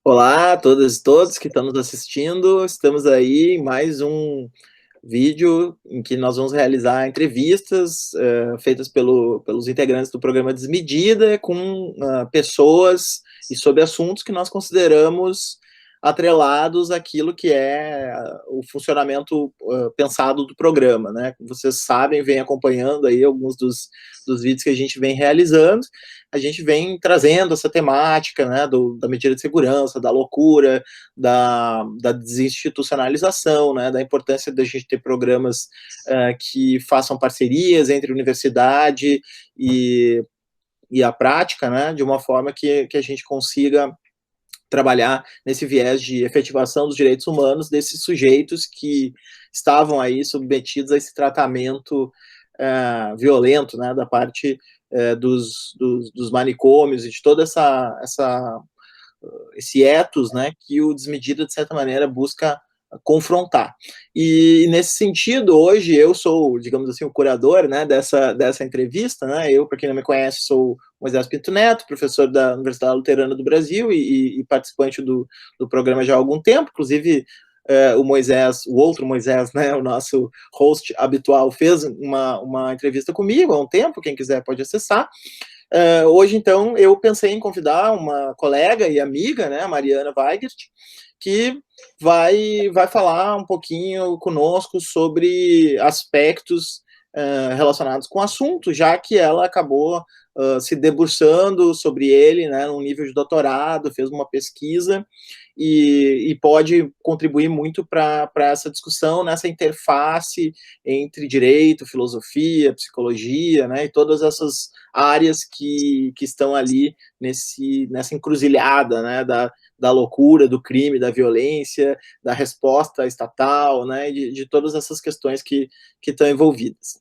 Olá a todas e todos que estão nos assistindo. Estamos aí em mais um vídeo em que nós vamos realizar entrevistas, feitas pelos integrantes do programa Desmedida com, pessoas e sobre assuntos que nós consideramos atrelados àquilo que é o funcionamento, pensado do programa, né. Como vocês sabem, vêm acompanhando aí alguns dos vídeos que a gente vem realizando, a gente vem trazendo essa temática, né, da medida de segurança, da loucura, da desinstitucionalização, né, da importância da gente ter programas que façam parcerias entre universidade e, e a prática, né, de uma forma que a gente consiga trabalhar nesse viés de efetivação dos direitos humanos desses sujeitos que estavam aí submetidos a esse tratamento violento, né, da parte dos manicômios e de toda esse ethos, né, que o Desmedida, de certa maneira, busca confrontar. E nesse sentido, hoje eu sou, digamos assim, o curador, né, dessa entrevista, né, eu, para quem não me conhece, sou Moisés Pinto Neto, professor da Universidade Luterana do Brasil e participante do programa já há algum tempo, inclusive o Moisés, o outro Moisés, né, o nosso host habitual, fez uma entrevista comigo há um tempo, quem quiser pode acessar. Hoje, então, eu pensei em convidar uma colega e amiga, né, a Mariana Weigert, que vai falar um pouquinho conosco sobre aspectos relacionados com o assunto, já que ela acabou se debruçando sobre ele, né, num nível de doutorado, fez uma pesquisa e pode contribuir muito para essa discussão, nessa interface entre direito, filosofia, psicologia, né, e todas essas áreas que estão ali nessa encruzilhada, né, da loucura, do crime, da violência, da resposta estatal, né, de todas essas questões que estão envolvidas.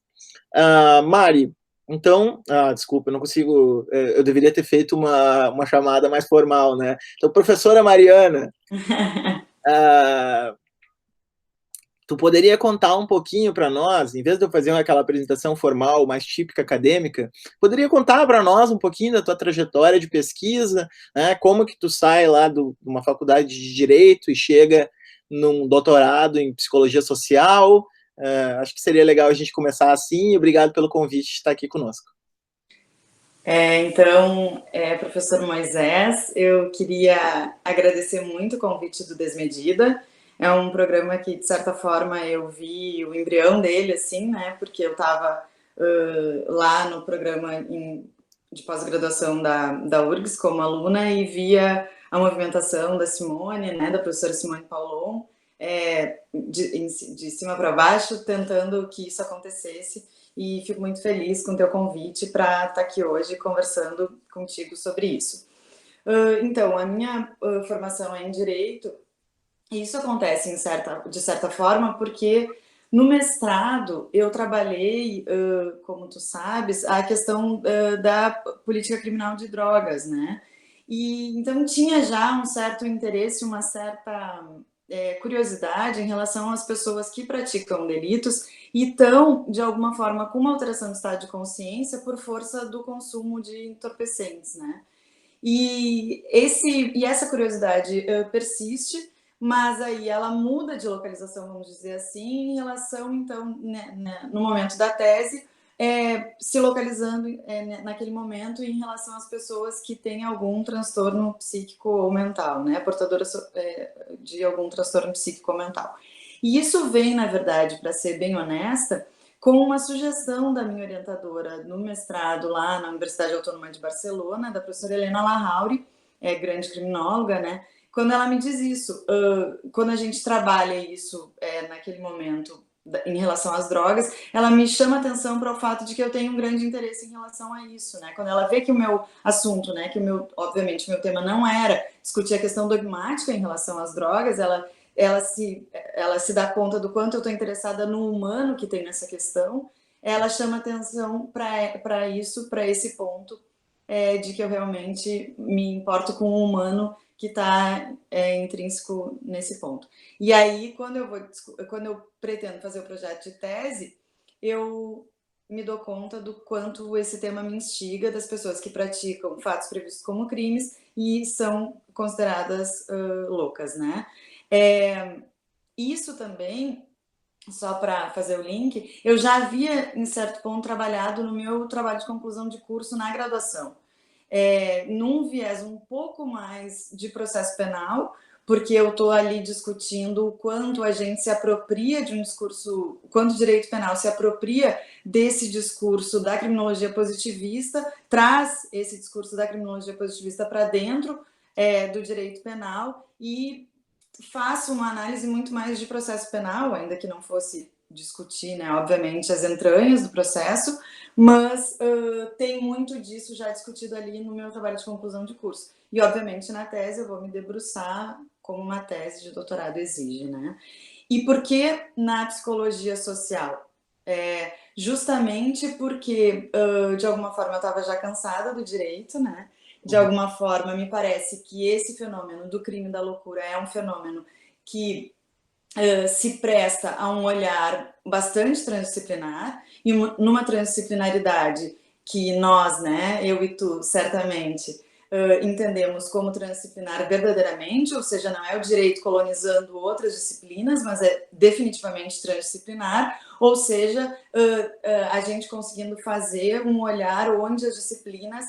Mari, então, desculpa, eu não consigo, eu deveria ter feito uma chamada mais formal, né? Então, professora Mariana, ah, tu poderia contar um pouquinho para nós, em vez de eu fazer aquela apresentação formal, mais típica acadêmica, poderia contar para nós um pouquinho da tua trajetória de pesquisa, né? Como que tu sai lá de uma faculdade de Direito e chega num doutorado em Psicologia Social? Acho que seria legal a gente começar assim, e obrigado pelo convite de estar aqui conosco. Então, professor Moisés, eu queria agradecer muito o convite do Desmedida. É um programa que, de certa forma, eu vi o embrião dele, assim, né? Porque eu estava lá no programa de pós-graduação da URGS como aluna e via a movimentação da Simone, né? Da professora Simone Paulon, de cima para baixo, tentando que isso acontecesse. E fico muito feliz com o teu convite para estar aqui hoje conversando contigo sobre isso. Então, a minha formação é em Direito, e isso acontece de certa forma porque no mestrado eu trabalhei, como tu sabes, a questão da política criminal de drogas, né? E então tinha já um certo interesse, uma certa curiosidade em relação às pessoas que praticam delitos e estão, de alguma forma, com uma alteração de estado de consciência por força do consumo de entorpecentes, né? E essa curiosidade persiste, mas aí ela muda de localização, vamos dizer assim, em relação, então, no momento da tese, se localizando naquele momento em relação às pessoas que têm algum transtorno psíquico ou mental, né, portadoras de algum transtorno psíquico ou mental. E isso vem, na verdade, para ser bem honesta, com uma sugestão da minha orientadora no mestrado lá na Universidade Autônoma de Barcelona, da professora Helena Larrauri, grande criminóloga, né? Quando ela me diz isso, quando a gente trabalha isso naquele momento em relação às drogas, ela me chama atenção para o fato de que eu tenho um grande interesse em relação a isso, né? Quando ela vê que o meu assunto, né, que obviamente, o meu tema não era discutir a questão dogmática em relação às drogas, ela se dá conta do quanto eu estou interessada no humano que tem nessa questão, ela chama atenção para isso, para esse ponto, de que eu realmente me importo com o humano que está intrínseco nesse ponto. E aí, quando eu pretendo fazer o projeto de tese, eu me dou conta do quanto esse tema me instiga, das pessoas que praticam fatos previstos como crimes e são consideradas loucas, né? Isso também, só para fazer o link, eu já havia, em certo ponto, trabalhado no meu trabalho de conclusão de curso na graduação, num viés um pouco mais de processo penal, porque eu estou ali discutindo o quanto a gente se apropria de um discurso, o quanto o direito penal se apropria desse discurso da criminologia positivista, traz esse discurso da criminologia positivista para dentro do direito penal e faço uma análise muito mais de processo penal, ainda que não fosse discutir, né, obviamente, as entranhas do processo, mas tem muito disso já discutido ali no meu trabalho de conclusão de curso. E, obviamente, na tese eu vou me debruçar como uma tese de doutorado exige, né? E por que na psicologia social? Justamente porque, de alguma forma, eu estava já cansada do direito, né? De alguma forma, me parece que esse fenômeno do crime da loucura é um fenômeno que se presta a um olhar bastante transdisciplinar, e numa transdisciplinaridade que nós, né, eu e tu, certamente, entendemos como transdisciplinar verdadeiramente, ou seja, não é o direito colonizando outras disciplinas, mas é definitivamente transdisciplinar, ou seja, a gente conseguindo fazer um olhar onde as disciplinas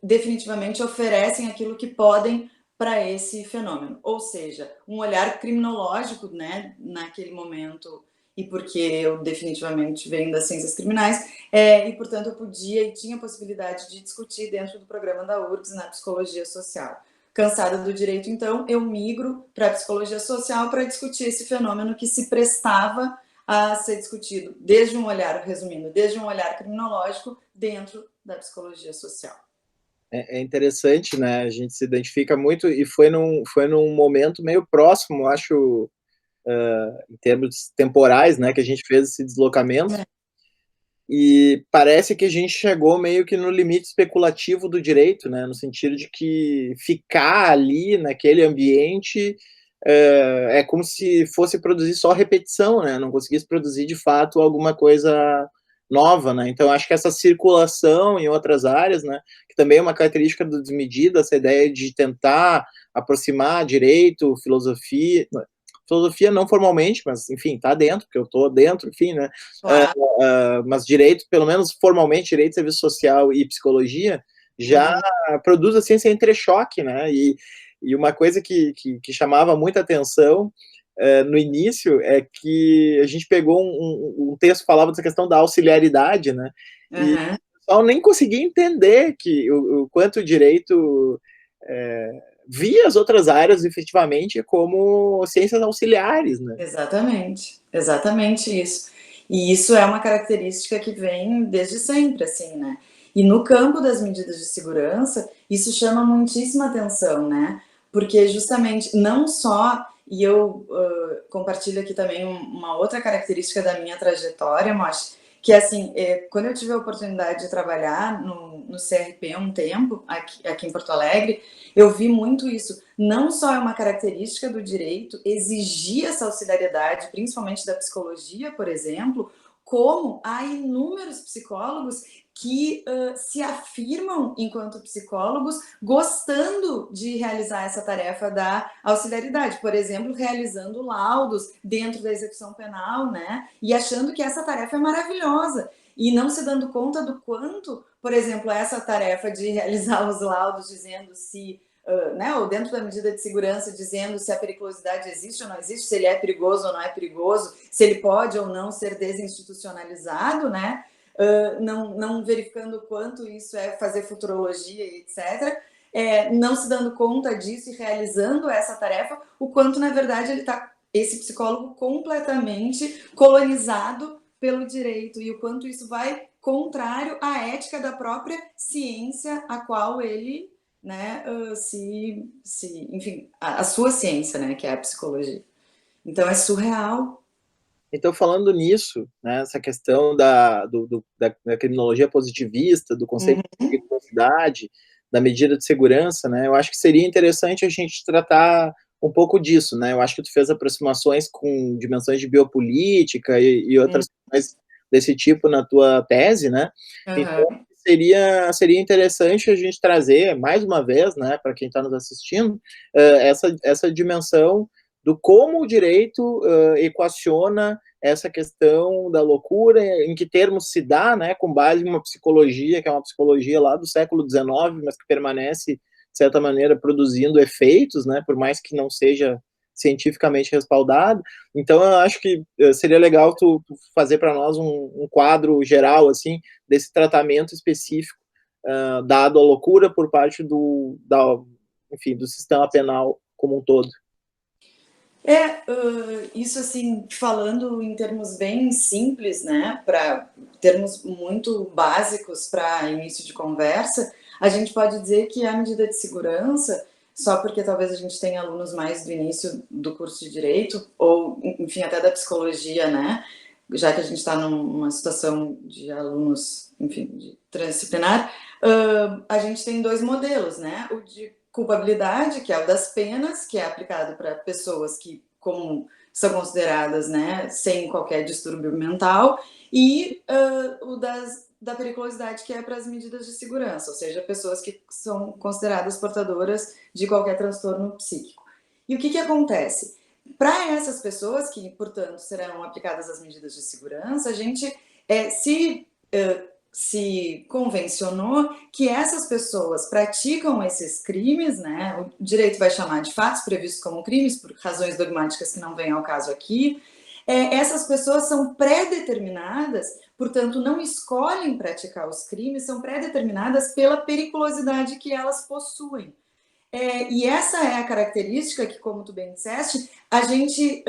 definitivamente oferecem aquilo que podem para esse fenômeno, ou seja, um olhar criminológico, né, naquele momento, e porque eu definitivamente venho das ciências criminais, e portanto eu podia e tinha a possibilidade de discutir dentro do programa da URGS na psicologia social. Cansada do direito, então, eu migro para a psicologia social para discutir esse fenômeno que se prestava a ser discutido desde um olhar, resumindo, desde um olhar criminológico dentro da psicologia social. É interessante, né? A gente se identifica muito e foi num momento meio próximo, acho, em termos temporais, né, que a gente fez esse deslocamento. E parece que a gente chegou meio que no limite especulativo do direito, né, no sentido de que ficar ali naquele ambiente é como se fosse produzir só repetição, né, não conseguisse produzir de fato alguma coisa nova, né. Então acho que essa circulação em outras áreas, né, que também é uma característica do Desmedida, essa ideia de tentar aproximar direito, filosofia não formalmente, mas enfim, está dentro, porque eu estou dentro, enfim, né? Claro. Mas direito, pelo menos formalmente, direito, serviço social e psicologia, já produz assim esse entrechoque, né? E uma coisa que chamava muita atenção no início é que a gente pegou um texto que falava dessa questão da auxiliaridade, né? E o pessoal nem conseguia entender que o quanto o direito via as outras áreas efetivamente como ciências auxiliares, né? Exatamente isso. E isso é uma característica que vem desde sempre, assim, né? E no campo das medidas de segurança, isso chama muitíssima atenção, né? Porque justamente, não só, e eu compartilho aqui também uma outra característica da minha trajetória, Mosh, que assim, quando eu tive a oportunidade de trabalhar no CRP um tempo, aqui em Porto Alegre, eu vi muito isso. Não só é uma característica do direito exigir essa auxiliaridade, principalmente da psicologia, por exemplo, como há inúmeros psicólogos que se afirmam enquanto psicólogos gostando de realizar essa tarefa da auxiliaridade, por exemplo, realizando laudos dentro da execução penal, né? E achando que essa tarefa é maravilhosa e não se dando conta do quanto, por exemplo, essa tarefa de realizar os laudos dizendo se né, ou dentro da medida de segurança, dizendo se a periculosidade existe ou não existe, se ele é perigoso ou não é perigoso, se ele pode ou não ser desinstitucionalizado, né? Não verificando quanto isso é fazer futurologia e etc., não se dando conta disso e realizando essa tarefa, o quanto, na verdade, ele está, esse psicólogo, completamente colonizado pelo direito e o quanto isso vai contrário à ética da própria ciência a qual ele, né, enfim, a sua ciência, né, que é a psicologia. Então é surreal. Então, falando nisso, né, essa questão da criminologia positivista, do conceito de periculosidade, da medida de segurança, né, eu acho que seria interessante a gente tratar um pouco disso, né, eu acho que tu fez aproximações com dimensões de biopolítica e outras questões desse tipo na tua tese, né? Então, Aham. seria interessante a gente trazer, mais uma vez, né, para quem está nos assistindo, essa dimensão do como o direito equaciona essa questão da loucura, em que termos se dá, né, com base em uma psicologia, que é uma psicologia lá do século XIX, mas que permanece, de certa maneira, produzindo efeitos, né, por mais que não seja cientificamente respaldado. Então, eu acho que seria legal tu fazer para nós um quadro geral, assim, desse tratamento específico dado à loucura por parte enfim, do sistema penal como um todo. Isso assim, falando em termos bem simples, né, para termos muito básicos para início de conversa, a gente pode dizer que a medida de segurança, só porque talvez a gente tenha alunos mais do início do curso de direito, ou enfim, até da psicologia, né, já que a gente está numa situação de alunos, enfim, de transdisciplinar, a gente tem dois modelos, né, o de culpabilidade, que é o das penas, que é aplicado para pessoas que como são consideradas, né, sem qualquer distúrbio mental, e da periculosidade, que é para as medidas de segurança, ou seja, pessoas que são consideradas portadoras de qualquer transtorno psíquico. E o que acontece? Para essas pessoas, que, portanto, serão aplicadas as medidas de segurança, a gente se convencionou que essas pessoas praticam esses crimes, né? O direito vai chamar de fatos previstos como crimes, por razões dogmáticas que não vêm ao caso aqui. Essas pessoas são pré-determinadas, portanto, não escolhem praticar os crimes, são pré-determinadas pela periculosidade que elas possuem. E essa é a característica que, como tu bem disseste, a gente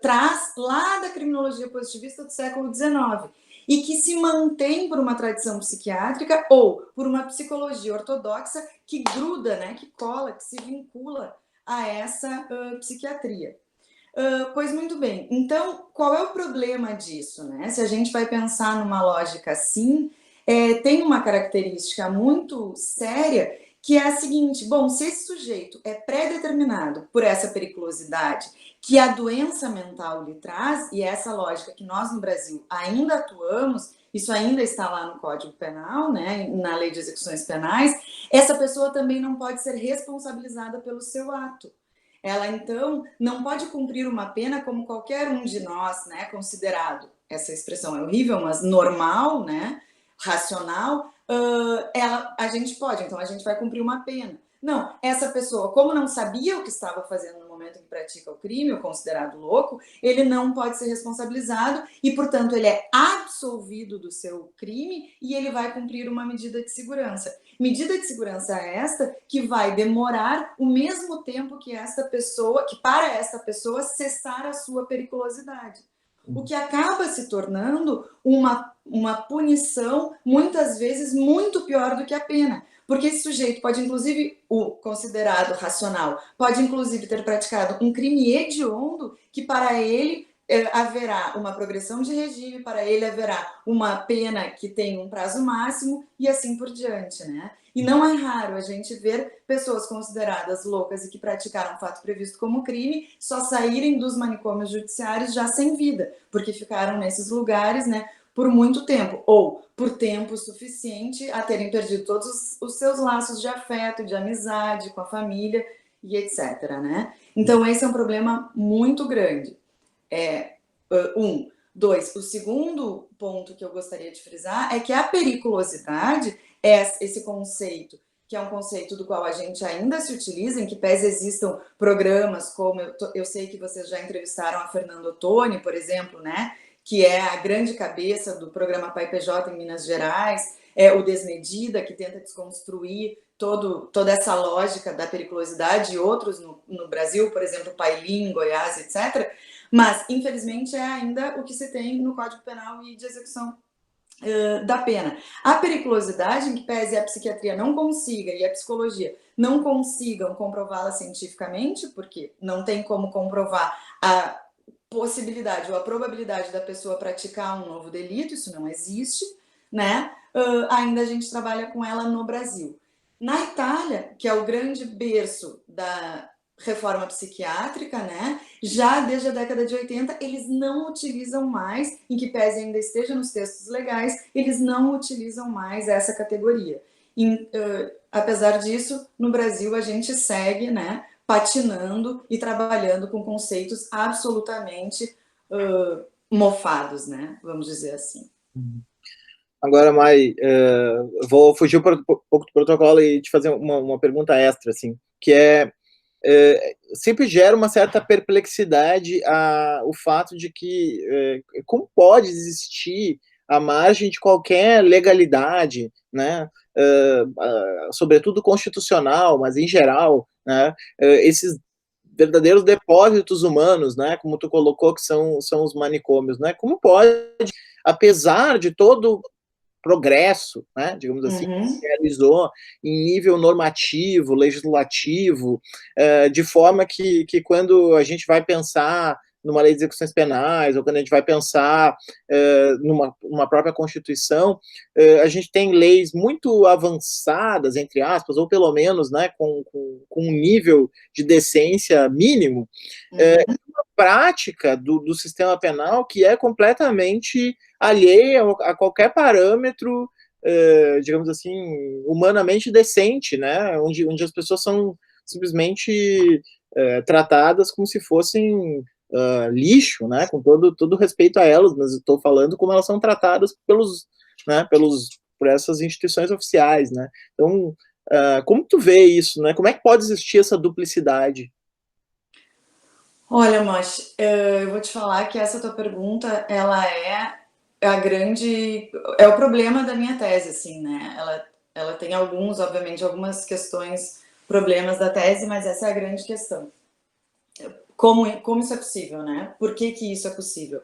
traz lá da criminologia positivista do século XIX e que se mantém por uma tradição psiquiátrica ou por uma psicologia ortodoxa que gruda, né, que cola, que se vincula a essa psiquiatria. Pois muito bem, então qual é o problema disso, né? Se a gente vai pensar numa lógica assim, tem uma característica muito séria que é a seguinte: bom, se esse sujeito é pré-determinado por essa periculosidade que a doença mental lhe traz, e essa lógica que nós no Brasil ainda atuamos, isso ainda está lá no Código Penal, né, na Lei de Execuções Penais, essa pessoa também não pode ser responsabilizada pelo seu ato. Ela, então, não pode cumprir uma pena como qualquer um de nós, né, considerado, essa expressão é horrível, mas normal, né, racional, a gente pode, então a gente vai cumprir uma pena. Não, essa pessoa, como não sabia o que estava fazendo no momento em que pratica o crime, o considerado louco, ele não pode ser responsabilizado e, portanto, ele é absolvido do seu crime e ele vai cumprir uma medida de segurança. Medida de segurança esta que vai demorar o mesmo tempo que para esta pessoa cessar a sua periculosidade. O que acaba se tornando uma punição, muitas vezes, muito pior do que a pena. Porque esse sujeito pode, inclusive, o considerado racional, pode, inclusive, ter praticado um crime hediondo que, para ele, haverá uma progressão de regime, para ele haverá uma pena que tem um prazo máximo e assim por diante, né? E não é raro a gente ver pessoas consideradas loucas e que praticaram um fato previsto como crime só saírem dos manicômios judiciários já sem vida, porque ficaram nesses lugares, né, por muito tempo, ou por tempo suficiente a terem perdido todos os seus laços de afeto, de amizade com a família e etc, né? Então esse é um problema muito grande. Dois, o segundo ponto que eu gostaria de frisar é que a periculosidade é esse conceito, que é um conceito do qual a gente ainda se utiliza, em que pese existam programas como, eu sei que vocês já entrevistaram a Fernanda Ottoni, por exemplo, né, que é a grande cabeça do programa Pai PJ em Minas Gerais, o Desmedida, que tenta desconstruir toda essa lógica da periculosidade, e outros no Brasil, por exemplo, Pailim, Goiás, etc., mas, infelizmente, é ainda o que se tem no Código Penal e de execução da pena. A periculosidade, em que pese a psiquiatria não consiga e a psicologia não consigam comprová-la cientificamente, porque não tem como comprovar a possibilidade ou a probabilidade da pessoa praticar um novo delito, isso não existe, né? Ainda a gente trabalha com ela no Brasil. Na Itália, que é o grande berço reforma psiquiátrica, né? Já desde a década de 80, eles não utilizam mais, em que pese ainda esteja nos textos legais, eles não utilizam mais essa categoria. E, apesar disso, no Brasil a gente segue, né, patinando e trabalhando com conceitos absolutamente mofados, né? Vamos dizer assim. Agora, Mai, vou fugir um pouco do protocolo e te fazer uma pergunta extra, assim, que sempre gera uma certa perplexidade o fato de que como pode existir à margem de qualquer legalidade, né, sobretudo constitucional, mas em geral, né, esses verdadeiros depósitos humanos, né, como tu colocou que são os manicômios, né, como pode, apesar de todo progresso, né, digamos assim, que realizou em nível normativo, legislativo, de forma que quando a gente vai pensar numa lei de execuções penais, ou quando a gente vai pensar numa própria Constituição, a gente tem leis muito avançadas, entre aspas, ou pelo menos, né, com um nível de decência mínimo, uma prática do sistema penal que é completamente alheia a qualquer parâmetro, digamos assim, humanamente decente, né? Onde as pessoas são simplesmente tratadas como se fossem lixo, né? Com todo respeito a elas, mas estou falando como elas são tratadas né, por essas instituições oficiais, né? Então, como tu vê isso, né? Como é que pode existir essa duplicidade? Olha, Mosh, eu vou te falar que essa tua pergunta, ela é o problema da minha tese, assim, né? Ela tem obviamente, algumas questões, problemas da tese, mas essa é a grande questão. Como isso é possível, né? Por que isso é possível?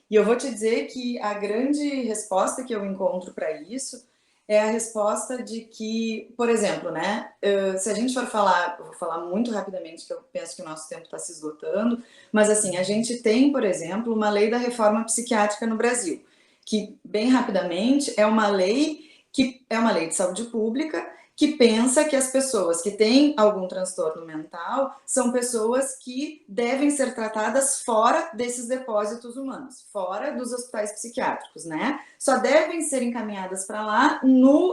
E eu vou te dizer que a grande resposta que eu encontro para isso é a resposta de que, por exemplo, né, se a gente for falar, eu vou falar muito rapidamente, que eu penso que o nosso tempo está se esgotando, mas assim, a gente tem, por exemplo, uma lei da reforma psiquiátrica no Brasil, que, bem rapidamente, é uma lei de saúde pública que pensa que as pessoas que têm algum transtorno mental são pessoas que devem ser tratadas fora desses depósitos humanos, fora dos hospitais psiquiátricos, né? Só devem ser encaminhadas para lá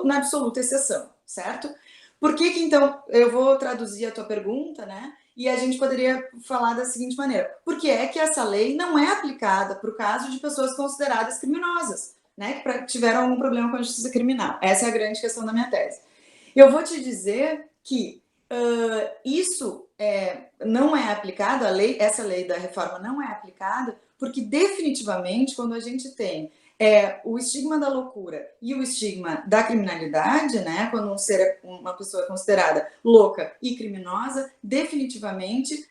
na absoluta exceção, certo? Por que então, eu vou traduzir a tua pergunta, né? E a gente poderia falar da seguinte maneira: por que é que essa lei não é aplicada para o caso de pessoas consideradas criminosas, né? Que tiveram algum problema com a justiça criminal? Essa é a grande questão da minha tese. Eu vou te dizer que isso não é aplicado, essa lei da reforma não é aplicada, porque definitivamente quando a gente tem o estigma da loucura e o estigma da criminalidade, né, quando uma pessoa é considerada louca e criminosa, definitivamente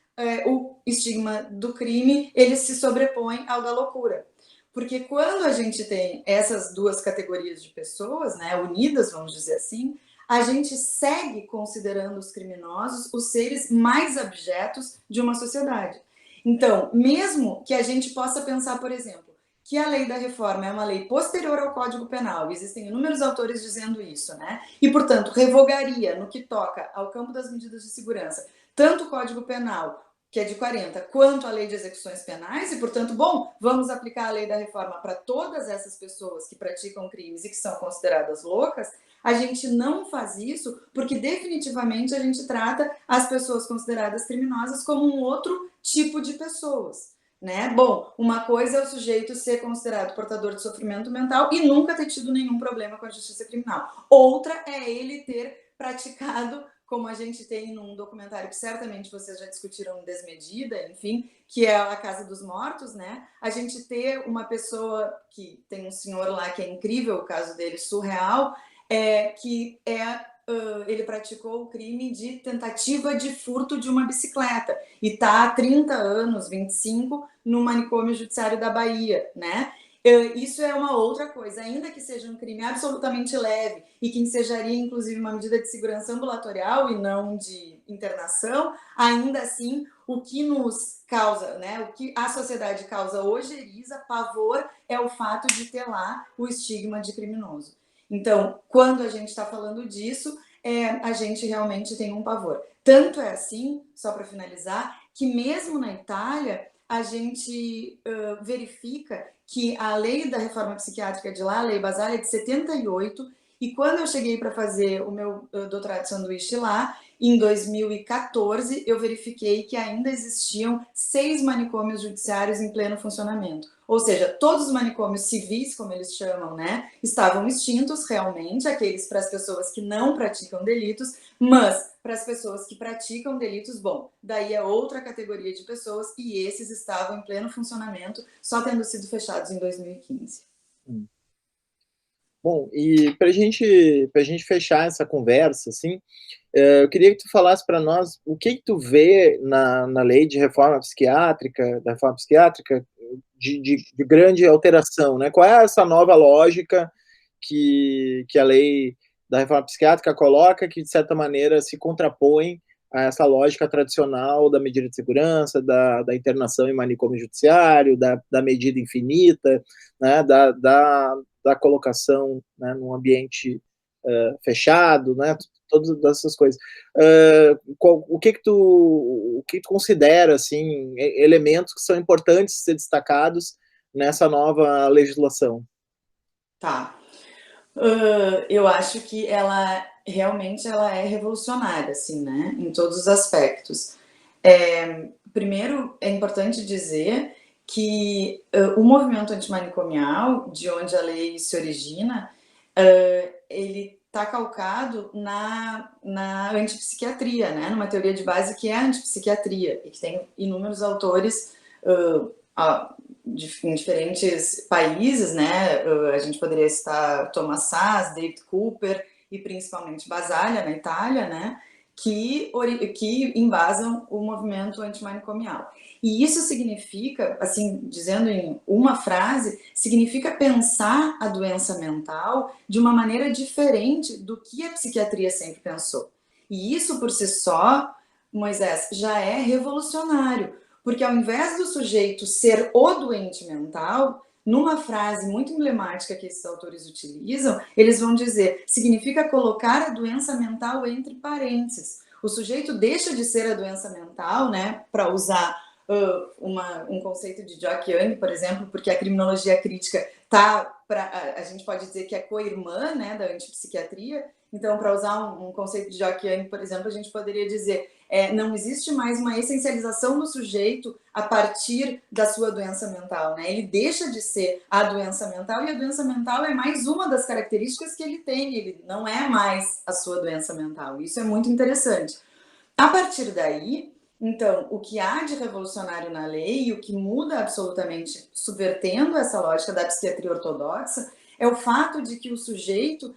o estigma do crime ele se sobrepõe ao da loucura. Porque quando a gente tem essas duas categorias de pessoas, né, unidas, vamos dizer assim, a gente segue considerando os criminosos os seres mais abjetos de uma sociedade. Então, mesmo que a gente possa pensar, por exemplo, que a lei da reforma é uma lei posterior ao Código Penal, existem inúmeros autores dizendo isso, né? E, portanto, revogaria no que toca ao campo das medidas de segurança, tanto o Código Penal, que é de 40, quanto a lei de execuções penais, e, portanto, bom, vamos aplicar a lei da reforma para todas essas pessoas que praticam crimes e que são consideradas loucas. A gente não faz isso porque definitivamente a gente trata as pessoas consideradas criminosas como um outro tipo de pessoas, né? Bom, uma coisa é o sujeito ser considerado portador de sofrimento mental e nunca ter tido nenhum problema com a justiça criminal. Outra é ele ter praticado, como a gente tem num documentário que certamente vocês já discutiram, Desmedida, enfim, que é A Casa dos Mortos, né? A gente ter uma pessoa que tem um senhor lá que é incrível, o caso dele, surreal, ele praticou o crime de tentativa de furto de uma bicicleta e está há 30 anos, 25, no manicômio judiciário da Bahia, né? Isso é uma outra coisa, ainda que seja um crime absolutamente leve e que ensejaria, inclusive, uma medida de segurança ambulatorial e não de internação, ainda assim, o que nos causa, né, o que a sociedade causa ojeriza, pavor, é o fato de ter lá o estigma de criminoso. Então, quando a gente está falando disso, a gente realmente tem um pavor. Tanto é assim, só para finalizar, que mesmo na Itália, a gente verifica que a lei da reforma psiquiátrica de lá, a lei Basali, é de 78, e quando eu cheguei para fazer o meu doutorado de sanduíche lá, em 2014, eu verifiquei que ainda existiam 6 manicômios judiciários em pleno funcionamento. Ou seja, todos os manicômios civis, como eles chamam, né, estavam extintos realmente, aqueles para as pessoas que não praticam delitos, mas para as pessoas que praticam delitos, bom, daí é outra categoria de pessoas e esses estavam em pleno funcionamento, só tendo sido fechados em 2015. Bom, e para gente fechar essa conversa, assim, eu queria que tu falasse para nós o que tu vê na lei de reforma psiquiátrica, da reforma psiquiátrica, de grande alteração, né? Qual é essa nova lógica que a lei da reforma psiquiátrica coloca, que de certa maneira se contrapõe a essa lógica tradicional da medida de segurança, da internação em manicômio judiciário, da medida infinita, né? Da colocação, né, num ambiente fechado, né? Todas essas coisas. O que tu considera assim elementos que são importantes ser destacados nessa nova legislação? Tá. Eu acho que ela realmente ela é revolucionária, assim, né? Em todos os aspectos. Primeiro, é importante dizer que o movimento antimanicomial, de onde a lei se origina, ele está calcado na antipsiquiatria, né? Numa teoria de base que é a antipsiquiatria, e que tem inúmeros autores em diferentes países, né? A gente poderia citar Thomas Szasz, David Cooper e principalmente Basaglia, na Itália, né? Que embasam o movimento antimanicomial. E isso significa, assim, dizendo em uma frase, significa pensar a doença mental de uma maneira diferente do que a psiquiatria sempre pensou. E isso por si só, Moisés, já é revolucionário, porque ao invés do sujeito ser o doente mental, numa frase muito emblemática que esses autores utilizam, eles vão dizer, significa colocar a doença mental entre parênteses. O sujeito deixa de ser a doença mental, né, para usar um conceito de Jock Young, por exemplo, porque a criminologia crítica a gente pode dizer que é co-irmã, né, da antipsiquiatria. Então, para usar um conceito de Jock Young, por exemplo, a gente poderia dizer não existe mais uma essencialização do sujeito a partir da sua doença mental, né? Ele deixa de ser a doença mental e a doença mental é mais uma das características que ele tem, ele não é mais a sua doença mental. Isso é muito interessante. A partir daí, então, o que há de revolucionário na lei e o que muda absolutamente, subvertendo essa lógica da psiquiatria ortodoxa, é o fato de que o sujeito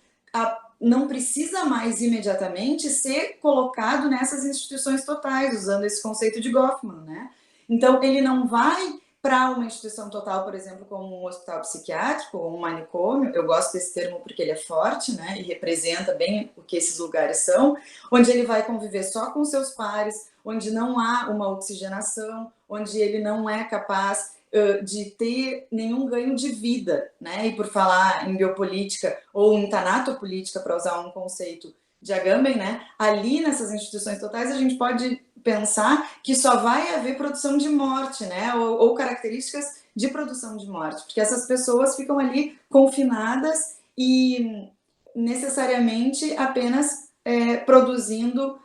não precisa mais imediatamente ser colocado nessas instituições totais, usando esse conceito de Goffman, né? Então, ele não vai para uma instituição total, por exemplo, como um hospital psiquiátrico ou um manicômio. Eu gosto desse termo porque ele é forte, né? E representa bem o que esses lugares são, onde ele vai conviver só com seus pares, onde não há uma oxigenação, onde ele não é capaz de ter nenhum ganho de vida, né? E por falar em biopolítica ou em tanatopolítica, para usar um conceito de Agamben, né? Ali nessas instituições totais a gente pode pensar que só vai haver produção de morte, né? Ou características de produção de morte, porque essas pessoas ficam ali confinadas e necessariamente apenas produzindo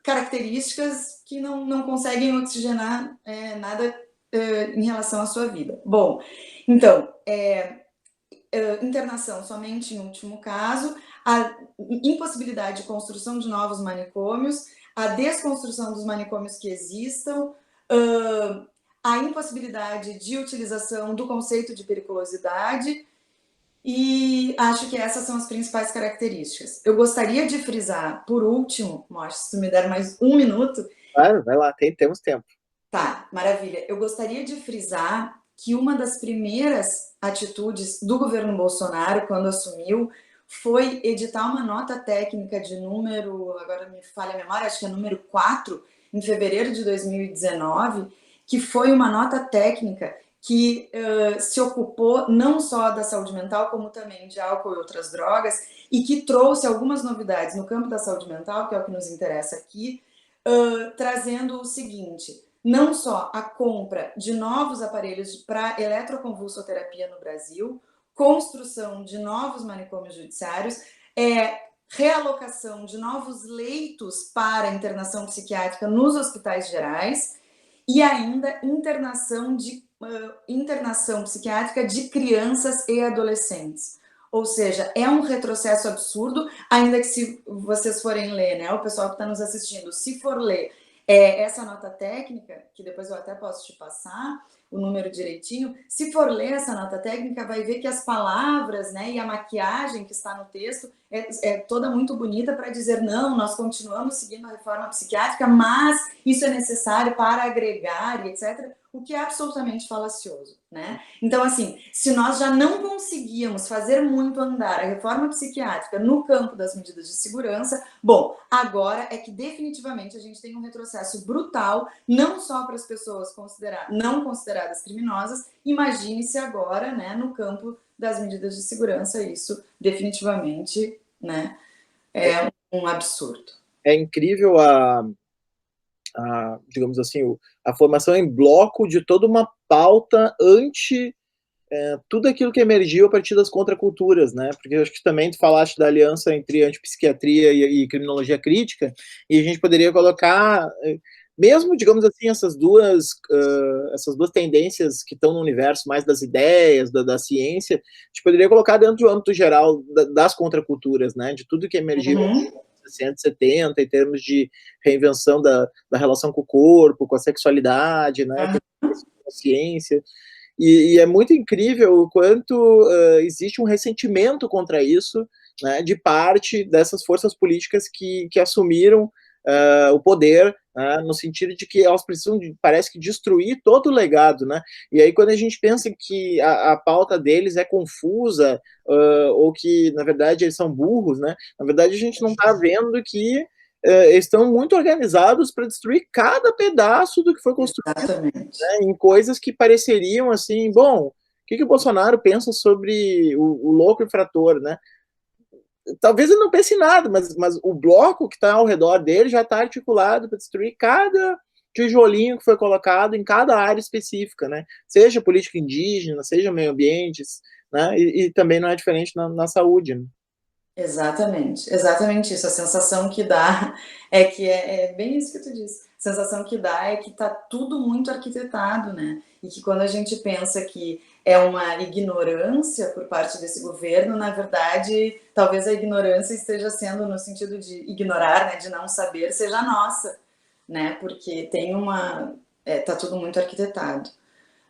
características que não conseguem oxigenar nada em relação à sua vida. Bom, então, internação somente em último caso, a impossibilidade de construção de novos manicômios, a desconstrução dos manicômios que existam, a impossibilidade de utilização do conceito de periculosidade, e acho que essas são as principais características. Eu gostaria de frisar, por último, Mostra, se tu me der mais um minuto. Claro, vai lá, temos tempo. Tá, maravilha. Eu gostaria de frisar que uma das primeiras atitudes do governo Bolsonaro, quando assumiu, foi editar uma nota técnica de número, agora me falha a memória, acho que é número 4, em fevereiro de 2019, que foi uma nota técnica que se ocupou não só da saúde mental, como também de álcool e outras drogas, e que trouxe algumas novidades no campo da saúde mental, que é o que nos interessa aqui, trazendo o seguinte: não só a compra de novos aparelhos para eletroconvulsoterapia no Brasil, construção de novos manicômios judiciários, realocação de novos leitos para internação psiquiátrica nos hospitais gerais e ainda internação psiquiátrica de crianças e adolescentes. Ou seja, é um retrocesso absurdo, ainda que se vocês forem ler, né, o pessoal que está nos assistindo, se for ler essa nota técnica, que depois eu até posso te passar o número direitinho, se for ler essa nota técnica, vai ver que as palavras, né, e a maquiagem que está no texto é toda muito bonita para dizer, não, nós continuamos seguindo a reforma psiquiátrica, mas isso é necessário para agregar e etc., o que é absolutamente falacioso, né? Então, assim, se nós já não conseguíamos fazer muito andar a reforma psiquiátrica no campo das medidas de segurança, bom, agora é que definitivamente a gente tem um retrocesso brutal, não só para as pessoas não consideradas criminosas, imagine-se agora, né, no campo das medidas de segurança, isso definitivamente, né, é um absurdo. É incrível digamos assim, a formação em bloco de toda uma pauta anti tudo aquilo que emergiu a partir das contraculturas, né? Porque eu acho que também tu falaste da aliança entre antipsiquiatria e criminologia crítica, e a gente poderia colocar, mesmo, digamos assim, essas duas tendências que estão no universo mais das ideias, da ciência, a gente poderia colocar dentro do âmbito geral das contraculturas, né? De tudo que emergiu nos 60, 70, em termos de reinvenção da relação com o corpo, com a sexualidade, né? Com a ciência. E é muito incrível o quanto existe um ressentimento contra isso, né, de parte dessas forças políticas que assumiram o poder, né, no sentido de que elas precisam, parece que, destruir todo o legado. Né? E aí, quando a gente pensa que a pauta deles é confusa, ou que, na verdade, eles são burros, né, na verdade, a gente não está vendo que estão muito organizados para destruir cada pedaço do que foi construído, né, em coisas que pareceriam assim, bom, o que o Bolsonaro pensa sobre o louco infrator, né? Talvez ele não pense em nada, mas o bloco que está ao redor dele já está articulado para destruir cada tijolinho que foi colocado em cada área específica, né? Seja política indígena, seja meio ambiente, né? E também não é diferente na saúde, né? Exatamente, exatamente isso. A sensação que dá é que é bem isso que tu disse. A sensação que dá é que está tudo muito arquitetado, né? E que quando a gente pensa que é uma ignorância por parte desse governo, na verdade, talvez a ignorância esteja sendo no sentido de ignorar, né? De não saber, seja nossa, né? Porque tem tá tudo muito arquitetado.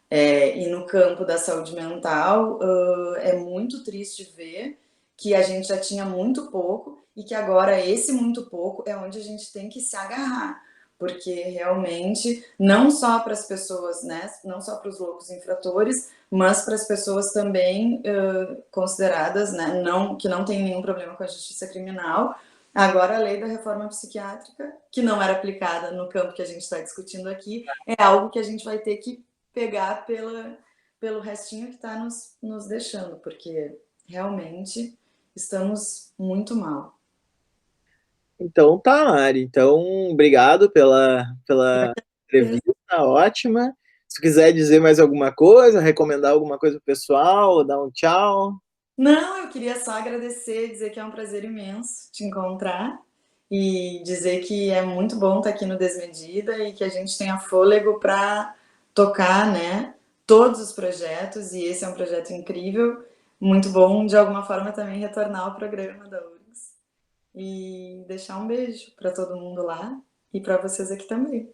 E no campo da saúde mental, é muito triste ver que a gente já tinha muito pouco e que agora esse muito pouco é onde a gente tem que se agarrar, porque realmente não só para as pessoas, né, não só para os loucos infratores, mas para as pessoas também consideradas, né, que não tem nenhum problema com a justiça criminal. Agora a lei da reforma psiquiátrica, que não era aplicada no campo que a gente está discutindo aqui, é algo que a gente vai ter que pegar pelo restinho que está nos deixando, porque realmente estamos muito mal. Então tá, Mari. Então, obrigado pela entrevista, ótima. Se quiser dizer mais alguma coisa, recomendar alguma coisa pro pessoal, dar um tchau. Não, eu queria só agradecer, dizer que é um prazer imenso te encontrar e dizer que é muito bom estar aqui no Desmedida e que a gente tenha fôlego para tocar, né, todos os projetos, e esse é um projeto incrível, muito bom, de alguma forma também retornar ao programa da URGS e deixar um beijo para todo mundo lá e para vocês aqui também.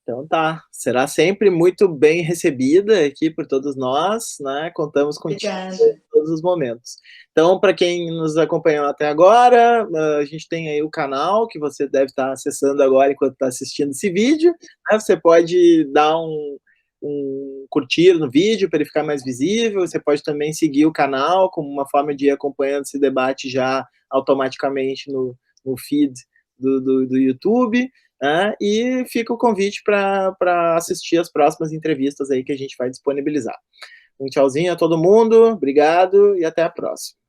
Então tá, será sempre muito bem recebida aqui por todos nós, né? Contamos contigo em todos os momentos. Então, para quem nos acompanhou até agora, a gente tem aí o canal que você deve estar acessando agora enquanto está assistindo esse vídeo, né? Você pode dar um curtir no vídeo para ele ficar mais visível, você pode também seguir o canal como uma forma de ir acompanhando esse debate já automaticamente no feed do YouTube. né? E fica o convite para assistir as próximas entrevistas aí que a gente vai disponibilizar. Um tchauzinho a todo mundo, obrigado e até a próxima.